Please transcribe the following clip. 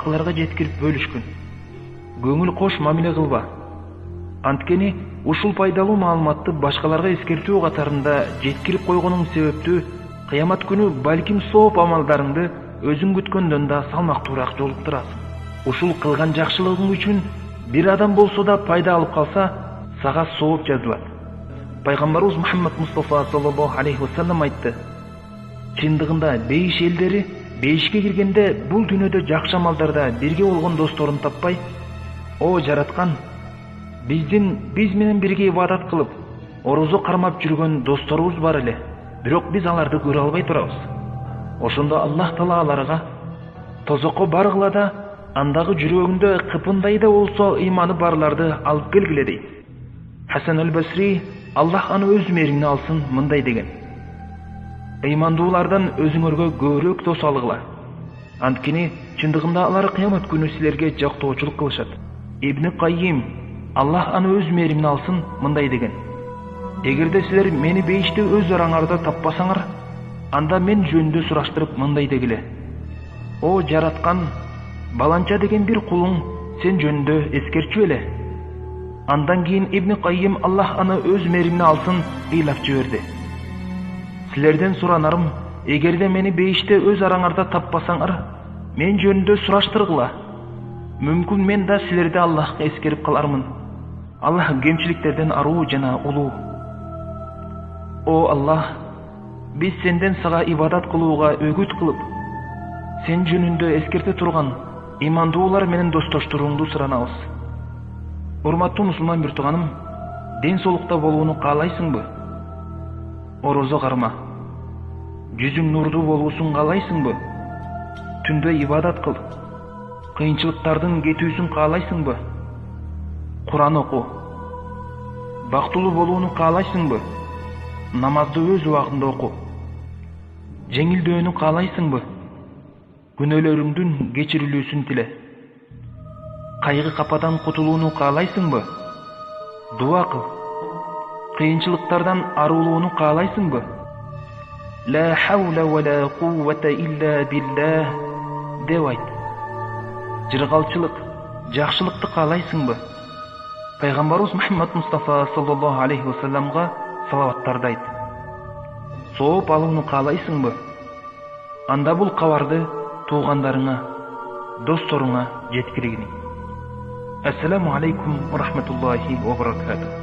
башкаларга жеткирип бөлүшкүн. Көңүл кош мамиле кылба. Анткени ушул пайдалуу маалыматты башкаларга эскертүү катарында жеткирип койгонуң себептүү кыямат күнү балким сооп амалдарыңды өзүң күткөндөн да салмактуураак жолуктурасың. Ушул кылган жакшылыгың үчүн бир адам болсо да пайда алып калса, сага сооп жазылат. Пайгамбарыбыз Мухаммад Мустафа саллаллаху алейхи вассалам айтты: чындыгында бейиш элдери бейишке киргенде бул дүйнөдө жакшы амалдарда бирге болгон досторун таппай, о жараткан, биз менен бирге ибадат кылып, орозо кармап жүргөн досторубуз бар эле, бирок биз аларды көрө албай турабыз. Ошондо Аллах Таала аларга тозокко баргыла да, андагы жүрөгүндө кыпындай да болсо ыйманы барларды алып келгиле дейт. Хасан аль-Басри, Аллах аны өз мээримине алсын, мындай деген: ыймандуулардан өзүңөргө көбүрөөк дос алгыла. Анткени чындыгында алар кыямат күнү силерге жактоочулук кылышат. Ибн Каййим, Аллах аны өз мээримине алсын, мындай деген: эгерде силер мени бейиште өз араңарда таппасаңар, анда мен жөнүндө сураштырып мындай дегиле: о жараткан, баланча деген бир кулуң сен жөнүндө эскерчү эле. Андан кийин Ибн Каййим, Аллах аны өз мээримине алсын, ыйлап жиберди: силерден суранарым, эгерде мени бейиште өз араңарда таппасаңар, мен жөнүндө сураштыргыла. Мүмкүн мен да силерди Аллахка эскерип калармын. Аллах кемчиликтерден аруу жана улуу. О Аллах, биз сенден сага ибадат кылууга өгүт кылып, сен жөнүндө эскерте турган имандуулар менен достоштуруңду суранабыз. Урматтуу мусулман бир тууганым, ден соолукта болууну каалайсыңбы? Орозо карма. Жүзүң нурдуу болуусун каалайсыңбы? Түндө ибадат кыл. Кыйынчылыктардын кетүүсүн каалайсыңбы? Куран оку. Бактылуу болууну каалайсыңбы? Намазды өз убагында оку. Жеңилдөөнү каалайсыңбы? Күнөөлөрүңдүн кечирилүүсүн тиле. Кайгы кападан кутулууну каалайсыңбы? Дуа кыл. Кыйынчылыктардан арылууну каалайсыңбы? Ла хаула ва ла куввата илля биллах деп айт. Жыргалчылык, жакшылыкты каалайсыңбы? Пайгамбарыбыз Мухаммад Мустафа саллаллаху алейхи вассаламга салаваттарды айт. Сооп алууну каалайсыңбы? Анда бул кабарды туугандарыңа, досторуңа жеткиргин. Ассаламу алейкум ва рахматуллахи ва баракатух.